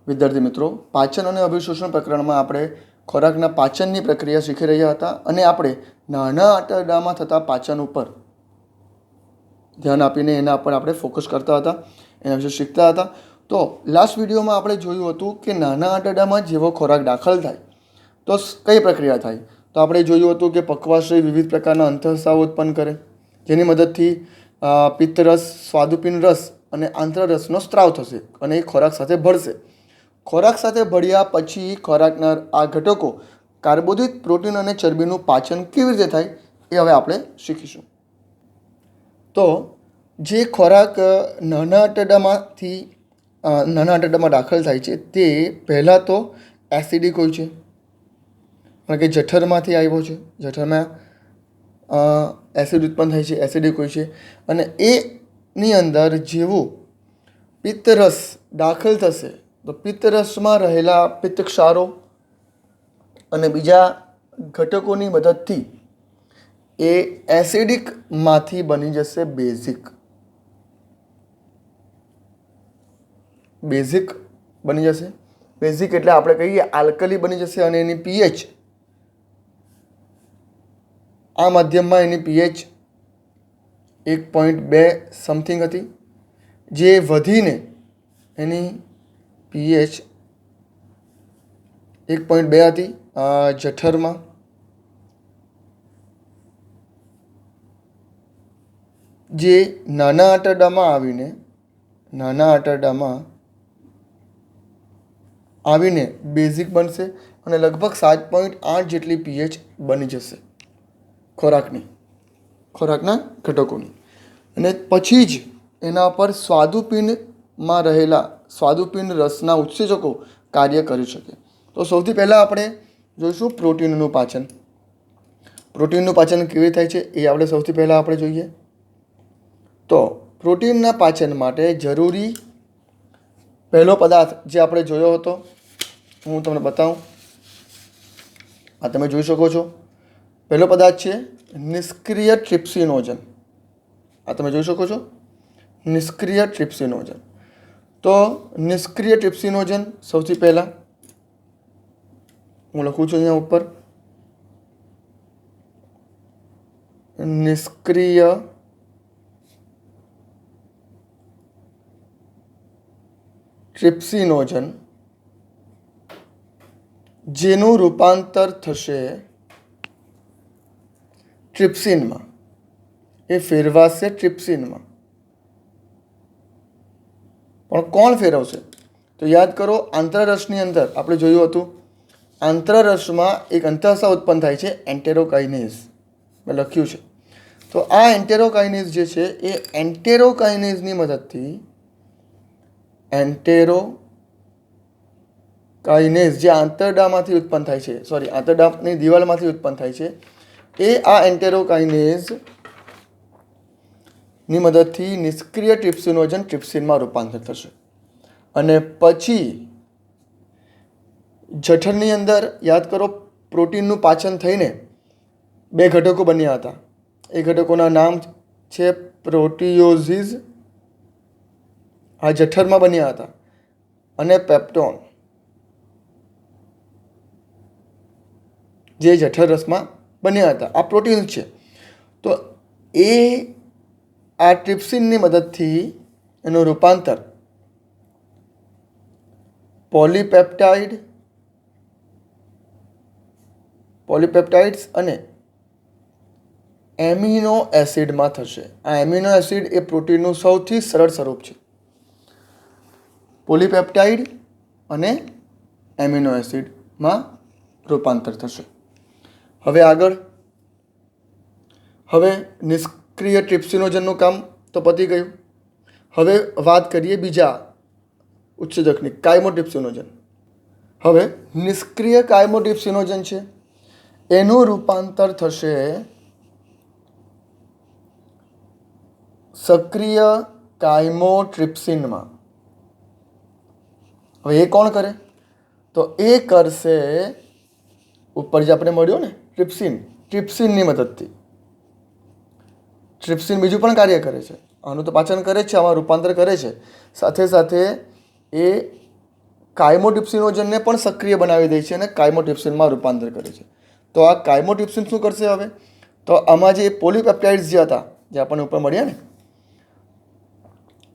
વિદ્યાર્થી મિત્રો, પાચન અને અભિશોષણ પ્રકરણમાં આપણે ખોરાકના પાચનની પ્રક્રિયા શીખી રહ્યા હતા અને આપણે નાના આંતરડામાં થતા પાચન ઉપર ધ્યાન આપીને એના પર આપણે ફોકસ કરતા હતા, એના વિશે શીખતા હતા. તો લાસ્ટ વિડીયોમાં આપણે જોયું હતું કે નાના આંતરડામાં જેવો ખોરાક દાખલ થાય તો કઈ પ્રક્રિયા થાય. તો આપણે જોયું હતું કે પક્વાશય વિવિધ પ્રકારના અંતઃસ્રાવ ઉત્પન્ન કરે, જેની મદદથી પિત્તરસ, સ્વાદુપિંડ રસ અને આંતરરસનો સ્ત્રાવ થશે અને એ ખોરાક સાથે ભળશે. ખોરાક સાથે ભળ્યા પછી ખોરાકના આ ઘટકો કાર્બોદિત, પ્રોટીન અને ચરબીનું પાચન કેવી રીતે થાય એ હવે આપણે શીખીશું. તો જે ખોરાક નાના આંતરડામાં દાખલ થાય છે તે પહેલાં તો એસિડિક હોય છે, કારણ કે જઠરમાંથી આવ્યો છે, જઠરમાં એસિડ ઉત્પન્ન થાય છે, એસિડિક હોય છે. અને એની અંદર જેવું પિત્તરસ દાખલ થશે તો પિત્તરસમાં રહેલા પિત્તક્ષારો અને બીજા ઘટકોની મદદથી એ એસિડિકમાંથી બની જશે બેઝિક બની જશે. બેઝિક એટલે આપણે કહીએ આલ્કલી બની જશે અને એની પીએચ આ માધ્યમમાં એની પીએચ 1.2 સમથિંગ હતી, જે વધીને એની પીએચ 1.2 હતી જઠરમાં. જે નાના આંતરડામાં આવીને બેઝિક બનશે અને લગભગ 7.8 જેટલી પીએચ બની જશે ખોરાકના ઘટકોની. અને પછી જ એના પર સ્વાદુપિંડમાં રહેલા સ્વાદુપિંડ રસના ઉત્સેચકો કાર્ય કરી શકે. તો સૌથી પહેલાં આપણે જોઈશું પ્રોટીનનું પાચન. પ્રોટીનનું પાચન કેવી થાય છે એ આપણે સૌથી પહેલાં આપણે જોઈએ. તો પ્રોટીનના પાચન માટે જરૂરી પહેલો પદાર્થ જે આપણે જોયો હતો, હું તમને બતાવું. આ તમે જોઈ શકો છો. પહેલો પદાર્થ છે નિષ્ક્રિય ટ્રિપ્સિનોજન. આ તમે જોઈ શકો છો, નિષ્ક્રિય ટ્રિપ્સિનોજન. તો નિષ્ક્રિય ટ્રિપ્સિનોજન સૌથી પહેલાં હું લખું છું અહીંયા ઉપર, નિષ્ક્રિય ટ્રિપ્સિનોજન, જેનું રૂપાંતર થશે ટ્રિપ્સિનમાં, એ ફેરવાશે ટ્રિપ્સિનમાં. પણ કોણ ફેરવશે? તો યાદ કરો, આંતરરસની અંદર આપણે જોયું હતું, આંતરરસમાં એક અંતઃસ્રાવ ઉત્પન્ન થાય છે, એન્ટેરોકાઇનેઝ મેં લખ્યું છે. તો આ એન્ટેરોકાઇનેઝ જે છે એ એન્ટેરોકાઇનેઝની મદદથી એન્ટેરોકાઇનેઝ જે આંતરડામાંથી ઉત્પન્ન થાય છે, આંતરડાની દિવાલમાંથી ઉત્પન્ન થાય છે, એ આ એન્ટેરોકાઇનેઝની મદદથી નિષ્ક્રિય ટ્રિપ્સિનોજન ટ્રિપ્સિનમાં રૂપાંતર થશે. અને પછી જઠરની અંદર યાદ કરો, પ્રોટીનનું પાચન થઈને 2 ઘટકો બન્યા હતા. એ ઘટકોના નામ છે પ્રોટીયોઝિસ, આ જઠરમાં બન્યા હતા, અને પેપ્ટોન, જે જઠરરસમાં બન્યા હતા. આ પ્રોટીન છે. તો એ આ ટ્રિપ્સિનની મદદથી એનું રૂપાંતર પોલીપેપ્ટાઇડ્સ અને એમિનો એસિડમાં થશે. આ એમિનો એસિડ એ પ્રોટીનનું સૌથી સરળ સ્વરૂપ છે. પોલીપેપ્ટાઇડ અને એમિનો એસિડમાં રૂપાંતર થશે. હવે આગળ, હવે નિષ્ક્રિય ટ્રિપ્સિનોજનનું કામ તો પતી ગયું. હવે વાત કરીએ બીજા ઉત્સેચકની, કાયમોટ્રિપ્સિનોજન. હવે નિષ્ક્રિય કાયમોટ્રિપ્સિનોજન છે, એનું રૂપાંતર થશે સક્રિય કાયમોટ્રિપ્સિનમાં. હવે એ કોણ કરે? તો એ કરશે ઉપર જે આપણે મળ્યો ને ટ્રિપ્સિનની મદદથી. ટ્રિપ્સિન બીજું પણ કાર્ય કરે છે, આનું તો પાચન કરે જ છે, આમાં રૂપાંતર કરે છે. સાથે સાથે એ કાયમોટ્રિપ્સિનોજનને પણ સક્રિય બનાવી દે છે અને કાયમોટ્રિપ્સિનમાં રૂપાંતર કરે છે. તો આ કાયમોટ્રિપ્સિન શું કરશે હવે? તો આમાં જે પોલીપેપ્ટાઇડ્સ જે હતા, જે આપણને ઉપર મળ્યા ને,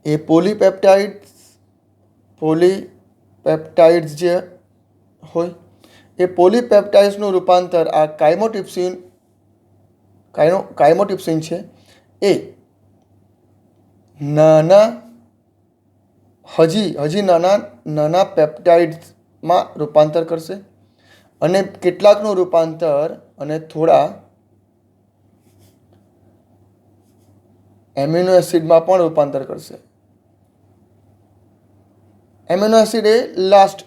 એ પોલીપેપ્ટાઇડ્સ જે હોય એ પોલીપેપ્ટાઇડ્સનું રૂપાંતર આ કાયમોટ્રિપ્સિન છે એ હજી નાના પેપ્ટાઇડ્સમાં રૂપાંતર કરશે અને કેટલાકનું રૂપાંતર અને થોડા એમિનો એસિડમાં પણ રૂપાંતર કરશે. એમિનો એસિડ એ લાસ્ટ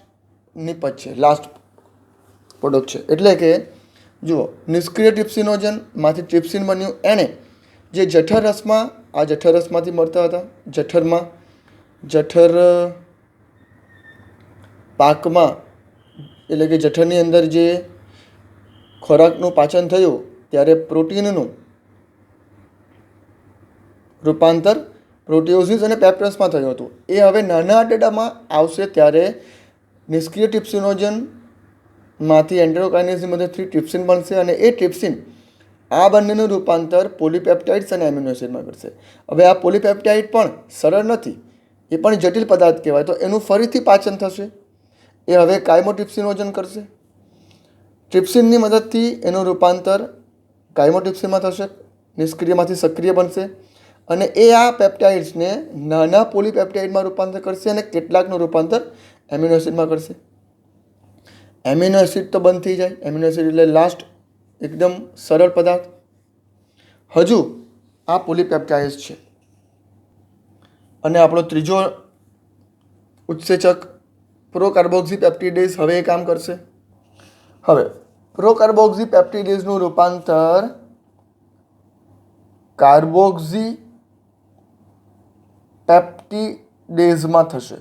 નિપજ છે, લાસ્ટ પ્રોડક્ટ છે. એટલે કે જુઓ, નિષ્ક્રિય ટ્રિપ્સિનોજનમાંથી ટ્રિપ્સિન બન્યું. એણે જે જઠર રસમાં, આ જઠર રસમાંથી મળતા હતા, જઠર પાકમાં, એટલે કે જઠરની અંદર જે ખોરાકનું પાચન થયું ત્યારે પ્રોટીનનું રૂપાંતર પ્રોટીઓસિસ અને પેપ્ટસમાં થયું હતું. એ હવે નાના આંતરડામાં આવશે ત્યારે નિષ્ક્રિય ટ્રિપ્સિનોજનમાંથી એન્ટેરોકાઇનેઝની મદદથી ટ્રિપ્સિન બનશે અને એ ટ્રિપ્સિન આ બંનેનું રૂપાંતર પોલીપેપ્ટાઇડ્સ અને એમિનો એસિડમાં કરશે. હવે આ પોલીપેપ્ટાઇડ પણ સરળ નથી, એ પણ જટિલ પદાર્થ કહેવાય. તો એનું ફરીથી પાચન થશે. એ હવે કાયમોટ્રિપ્સિનોજન કરશે. ટ્રિપ્સિનની મદદથી એનું રૂપાંતર કાયમોટ્રિપ્સિનમાં થશે, નિષ્ક્રિયમાંથી સક્રિય બનશે અને એ આ પેપ્ટાઇડ્સને નાના પોલીપેપ્ટાઇડમાં રૂપાંતર કરશે અને કેટલાકનું રૂપાંતર એમિનો એસિડમાં કરશે. એમિનો એસિડ તો બંધ થઈ જાય. એમિનો એસિડ એટલે લાસ્ટ એકદમ સરળ પદાર્થ. હજુ આ પોલીપેપ્ટાઇડ્સ છે અને આપણો ત્રીજો ઉત્સેચક પ્રોકાર્બોક્સીપેપ્ટિડેઝ હવે એ કામ કરશે. હવે પ્રોકાર્બોક્સીપેપ્ટિડેઝનું રૂપાંતર કાર્બોક્સીપેપ્ટિડેઝમાં થશે.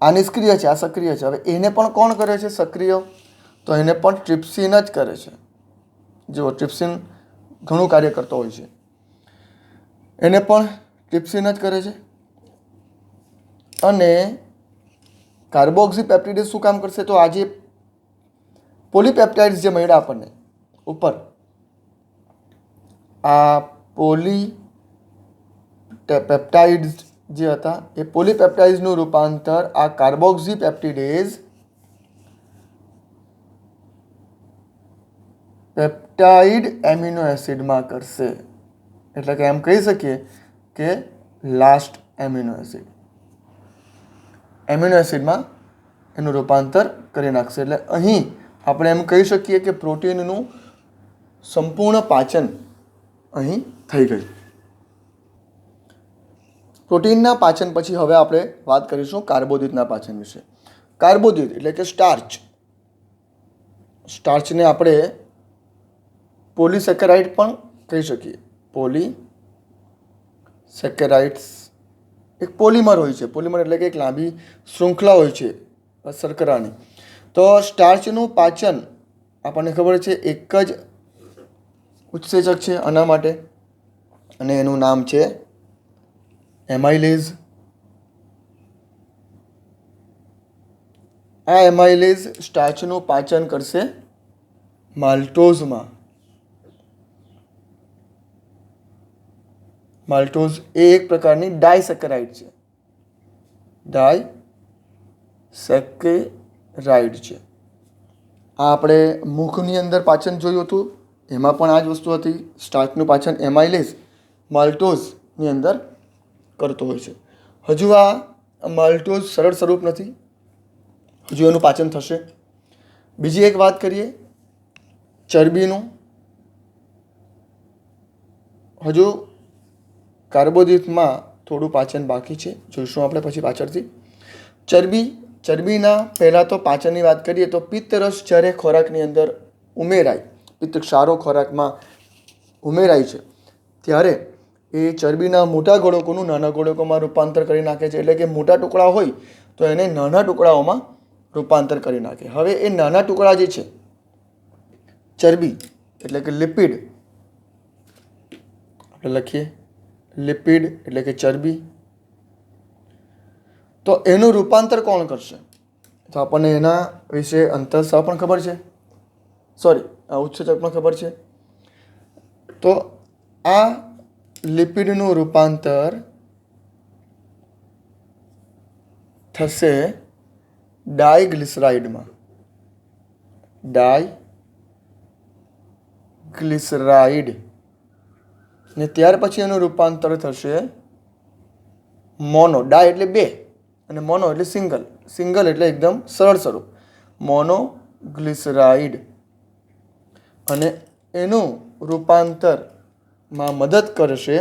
આ નિષ્ક્રિય છે, આ સક્રિય છે. હવે એને પણ કોણ કરે છે સક્રિય? તો એને પણ ટ્રિપ્સિન જ કરે છે. જુઓ, ટ્રિપ્સિન ઘણું કાર્ય કરતો હોય છે. એને પણ ટ્રિપ્સિન જ કરે છે. અને કાર્બોક્સીપેપ્ટિડેઝ શું કામ કરશે? તો આજે પોલીપેપ્ટાઇડ્સ જે મળ્યા આપણને ઉપર, આ પોલીપેપ્ટાઇડ્સ જે હતા એ પોલીપેપ્ટાઇડ્સનું રૂપાંતર આ કાર્બોક્સીપેપ્ટિડેઝ પેપ્ટાઇડ એમિનો એસિડમાં કરશે. એટલે કે એમ કહી શકીએ કે લાસ્ટ એમિનો એસિડમાં એનું રૂપાંતર કરી નાખશે. એટલે અહીં આપણે એમ કહી શકીએ કે પ્રોટીનનું સંપૂર્ણ પાચન અહીં થઈ ગયું. પ્રોટીનના પાચન પછી હવે આપણે વાત કરીશું કાર્બોદિતના પાચન વિશે. કાર્બોદિત એટલે કે સ્ટાર્ચને આપણે પોલીસેકેરાઇડ પણ કહી શકીએ. પોલીસેકેરાઇડ્સ એક પોલિમર હોય છે. પોલિમર એટલે કે એક લાંબી શૃંખલા હોય છે શર્કરાની. તો સ્ટાર્ચનું પાચન આપણને ખબર છે એક જ ઉત્સેચક છે આના માટે અને એનું નામ છે એમાઇલેઝ. આ એમાઇલેઝ સ્ટાર્ચનું પાચન કરશે માલ્ટોઝમાં. માલ્ટોઝ એ એક પ્રકારની ડાયસેકેરાઇડ છે. ડાયસેકેરાઇડ છે. આ આપણે મુખની અંદર પાચન જોયું હતું, એમાં પણ આ જ વસ્તુ હતી. સ્ટાર્ચનું પાચન એમાઇલેઝ માલ્ટોઝની અંદર કરતો હોય છે. હજુ આ માલ્ટોઝ સરળ સ્વરૂપ નથી, હજુ એનું પાચન થશે. બીજી એક વાત કરીએ ચરબીનું. હજુ કાર્બોદિતમાં થોડું પાચન બાકી છે, જોઈશું આપણે પછી પાછળથી. ચરબીના પહેલાં તો પાચનની વાત કરીએ તો પિત્તરસ જ્યારે ખોરાકની અંદર ઉમેરાય, પિત્ત ક્ષારો ખોરાકમાં ઉમેરાય છે ત્યારે એ ચરબીના મોટા ગોળકોનું નાના ગોળકોમાં રૂપાંતર કરી નાખે છે. એટલે કે મોટા ટુકડા હોય તો એને નાના ટુકડાઓમાં રૂપાંતર કરી નાખે. હવે એ નાના ટુકડા જે છે ચરબી એટલે કે લિપિડ, આપણે લખીએ લિપિડ એટલે કે ચરબી. તો એનું રૂપાંતર કોણ કરશે? તો આપણને એના વિશે અંતઃસ્રાવ પણ ખબર છે, સોરી ઉત્સેચક પણ ખબર છે. તો આ લિપિડનું રૂપાંતર થશે ડાયગ્લિસરાઇડમાં. ડાયગ્લિસરાઇડ. ને ત્યાર પછી એનું રૂપાંતર થશે મોનો. ડાય એટલે બે અને મોનો એટલે સિંગલ. સિંગલ એટલે એકદમ સરળ સ્વરૂપ, મોનોગ્લિસરાઇડ. અને એનું રૂપાંતરમાં મદદ કરશે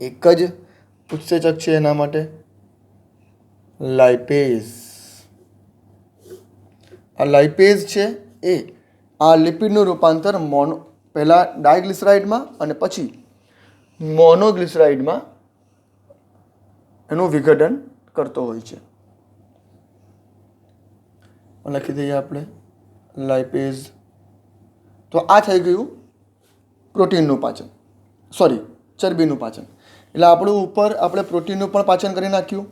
એક જ ઉત્સેચક છે એના માટે, લાઇપેઝ. આ લાઇપેઝ છે એ આ લિપિડનું રૂપાંતર પહેલાં ડાયગ્લિસરાઇડમાં અને પછી મોનોગ્લિસરાઇડમાં એનું વિઘટન કરતો હોય છે. લખી દઈએ આપણે લાઇપેઝ. તો આ થઈ ગયું પ્રોટીનનું પાચન, સોરી ચરબીનું પાચન. એટલે આપણું ઉપર આપણે પ્રોટીનનું પણ પાચન કરી નાખ્યું.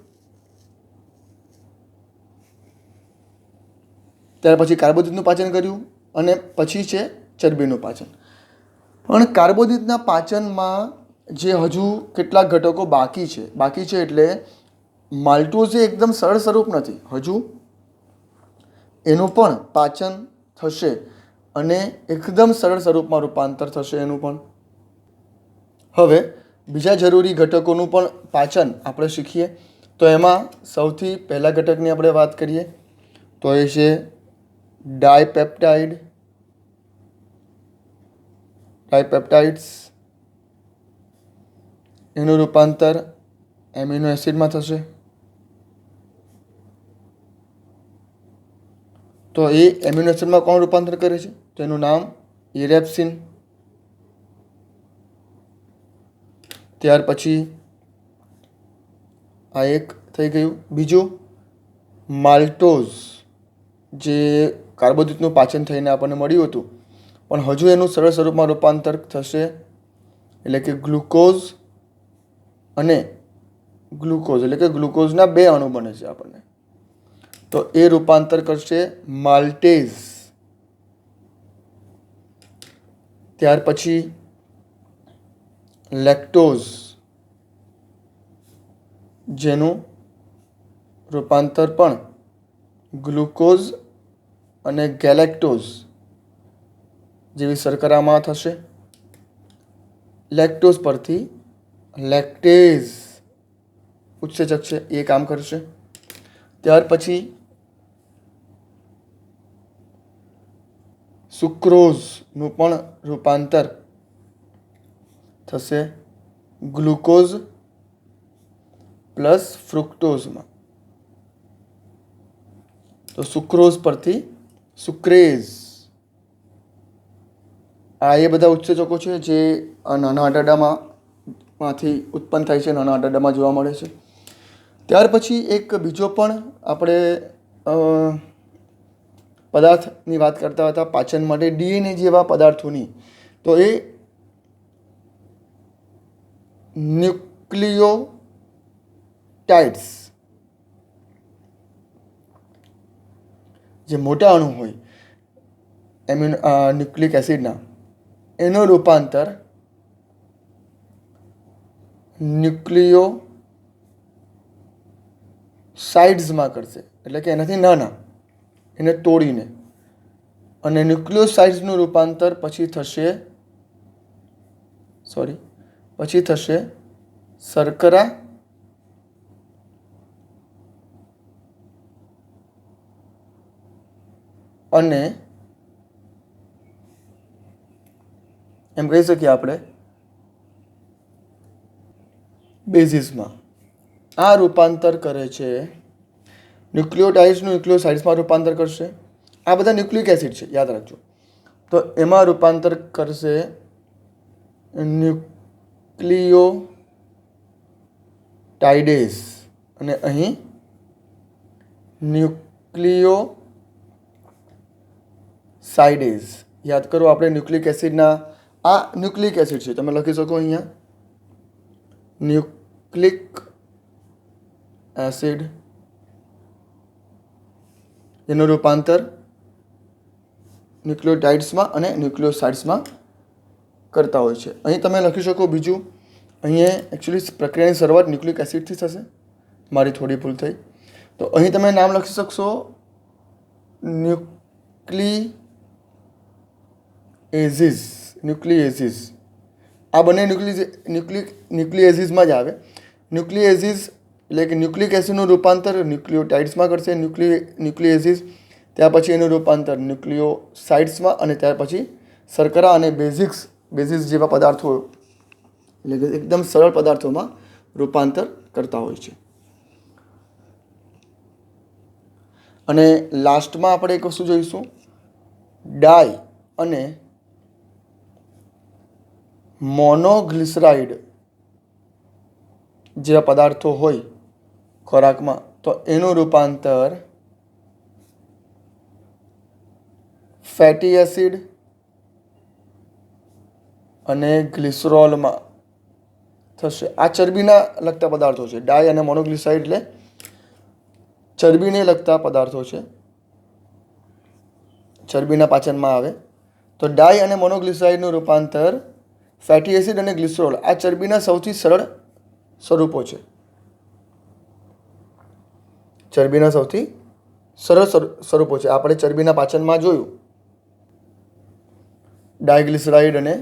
ત્યાર પછી કાર્બોદિતનું પાચન કર્યું અને પછી છે ચરબીનું પાચન. પણ કાર્બોદિતના પાચનમાં જે હજુ કેટલાક ઘટકો બાકી છે એટલે માલ્ટોઝ એ એકદમ સરળ સ્વરૂપ નથી, હજુ એનું પણ પાચન થશે અને એકદમ સરળ સ્વરૂપમાં રૂપાંતર થશે એનું પણ. હવે બીજા જરૂરી ઘટકોનું પણ પાચન આપણે શીખીએ. તો એમાં સૌથી પહેલા ઘટકની આપણે વાત કરીએ તો એ છે ડાયપેપ્ટાઇડ્સ. એનું રૂપાંતર એમિનો એસિડમાં થશે. તો એ એમિનો એસિડમાં કોણ રૂપાંતર કરે છે? તો એનું નામ ઇરેપ્સિન. ત્યાર પછી આ એક થઈ ગયું. બીજું માલ્ટોઝ, જે કાર્બોદિતનું પાચન થઈને આપણને મળ્યું હતું, પણ હજુ એનું સરળ સ્વરૂપમાં રૂપાંતર થશે, એટલે કે ગ્લુકોઝ અને ગ્લુકોઝ, એટલે કે ગ્લુકોઝના બે અણુ બને છે આપણને. તો એ રૂપાંતર કરશે માલ્ટેઝ. ત્યાર પછી લેક્ટોઝ, જેનું રૂપાંતર પણ ગ્લુકોઝ અને ગેલેક્ટોઝ જેવી શર્કરામાં થશે. લેક્ટોઝ પરથી લેક્ટેઝ ઉત્સેચક છે એ કામ કરશે. ત્યાર પછી સુક્રોઝનું પણ રૂપાંતર થશે ગ્લુકોઝ પ્લસ ફ્રુક્ટોઝમાં. તો સુક્રોઝ પરથી સુક્રેઝ. આ એ બધા ઉત્સેચકો છે જે નાના આંતરડામાંથી ઉત્પન્ન થાય છે, નાના આંતરડામાં જોવા મળે છે. ત્યાર પછી એક બીજો પણ આપણે પદાર્થની વાત કરતા હતા પાચન માટે, ડીએનએ જેવા પદાર્થોની. તો એ ન્યુક્લિયોટાઇડ્સ, જે મોટા અણુ હોય ન્યુક્લિક એસિડના, એનું રૂપાંતર ન્યુક્લિયોસાઇડ્સમાં કરશે, એટલે કે એનાથી નાના, એને તોડીને. અને ન્યુક્લિયોસાઇડ્સનું રૂપાંતર પછી થશે શર્કરા અને એમ કહી શકીએ આપણે બેઝિસમાં. આ રૂપાંતર કરે છે ન્યુક્લિયોટાઇડ્સનું ન્યુક્લિયોસાઇડ્સમાં રૂપાંતર કરશે. આ બધા ન્યુક્લિક એસિડ છે, યાદ રાખજો. તો એમાં રૂપાંતર કરશે ન્યુક્લિયોટાઇડેઝ અને અહીં ન્યુક્લિયોસાઇડેઝ. યાદ કરો આપણે ન્યુક્લિક એસિડના, આ ન્યુક્લિક એસિડ છે, તમે લખી શકો અહીંયા ન્યુક્લિક એસિડ એનું રૂપાંતર ન્યુક્લિયોટાઇડ્સમાં અને ન્યુક્લિયોસાઇડ્સમાં કરતા હોય છે. અહીં તમે લખી શકો બીજું, અહીંયા એકચ્યુઅલી પ્રક્રિયાની શરૂઆત ન્યુક્લિક એસિડથી થશે. મારી થોડી ભૂલ થઈ. તો અહીં તમે નામ લખી શકશો ન્યુક્લિએઝિસ. આ બંને ન્યુક્લિએઝિસમાં જ આવે. ન્યુક્લિએઝિસ એટલે કે ન્યુક્લિક એસિડનું રૂપાંતર ન્યુક્લિયોટાઇડ્સમાં કરશે ન્યુક્લિએઝિસ. ત્યાર પછી એનું રૂપાંતર ન્યુક્લિયોસાઇડ્સમાં અને ત્યાર પછી શર્કરા અને બેઝિસ જેવા પદાર્થો એટલે કે એકદમ સરળ પદાર્થોમાં રૂપાંતર કરતા હોય છે. અને લાસ્ટમાં આપણે એક વસ્તુ જોઈશું, ડાય અને મોનોગ્લિસરાઇડ જેવા પદાર્થો હોય ખોરાકમાં, તો એનું રૂપાંતર ફેટી એસિડ અને ગ્લિસરોલમાં થશે. આ ચરબીના લગતા પદાર્થો છે. ડાય અને મોનોગ્લિસરાઇડ એટલે ચરબીને લગતા પદાર્થો છે, ચરબીના પાચનમાં આવે. તો ડાય અને મોનોગ્લિસરાઇડનું રૂપાંતર ફેટી એસિડ અને ગ્લિસરોલ આ ચરબીના સૌથી સરળ સ્વરૂપો છે. ચરબીના સૌથી સરળ સ્વરૂપો છે. આપણે ચરબીના પાચનમાં જોયું ડાયગ્લિસરાઇડ અને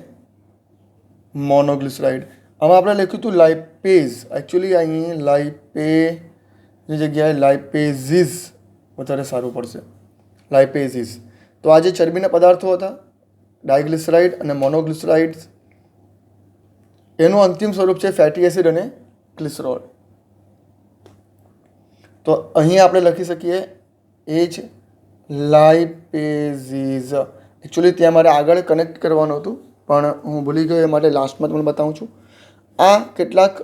મોનોગ્લિસરાઇડ. આમાં આપણે લખ્યું હતું લાઇપેઝ. એકચ્યુઅલી અહીં લાઇપેની જગ્યાએ લાઇપેઝિસ વધારે સારું પડશે. લાઇપેઝિસ. તો આ જે ચરબીના પદાર્થો હતા ડાયગ્લિસરાઇડ અને મોનોગ્લિસરાઇડ, એનું અંતિમ સ્વરૂપ છે ફેટી એસિડ અને ગ્લિસરોલ. તો અહીં આપણે લખી શકીએ એ જ લાઇપેઝિસ. એકચ્યુઅલી ત્યાં મારે આગળ કનેક્ટ કરવાનું હતું પણ હું ભૂલી ગયો, એ માટે લાસ્ટમાં તમને બતાવું છું. આ કેટલાક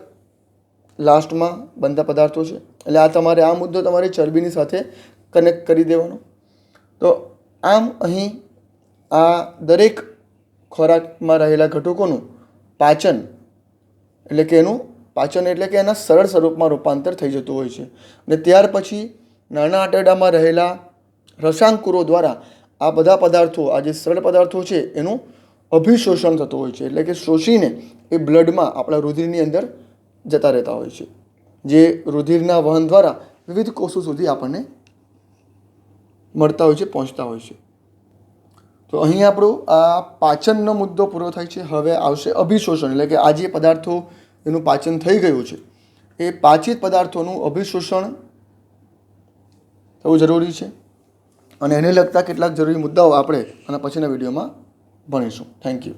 લાસ્ટમાં બનતા પદાર્થો છે. એટલે આ તમારે આ મુદ્દો તમારે ચરબીની સાથે કનેક્ટ કરી દેવાનો. તો આમ અહીં આ દરેક ખોરાકમાં રહેલા ઘટકોનું પાચન એટલે કે એના સરળ સ્વરૂપમાં રૂપાંતર થઈ જતું હોય છે. અને ત્યાર પછી નાના આંતરડામાં રહેલા રસાંકુરો દ્વારા આ બધા પદાર્થો, આ જે સરળ પદાર્થો છે એનું અભિશોષણ થતું હોય છે. એટલે કે શોષીને એ બ્લડમાં આપણા રુધિરની અંદર જતા રહેતા હોય છે, જે રુધિરના વહન દ્વારા વિવિધ કોષો સુધી આપણને મળતા હોય છે, પહોંચતા હોય છે. તો અહીં આપણું આ પાચનનો મુદ્દો પૂરો થાય છે. હવે આવશે અભિશોષણ. એટલે કે આ જે પદાર્થો એનું પાચન થઈ ગયું છે એ પાચિત પદાર્થોનું અભિશોષણ થવું જરૂરી છે. અને એને લગતા કેટલાક જરૂરી મુદ્દાઓ આપણે આના પછીના વિડીયોમાં ભણીશું. Thank you.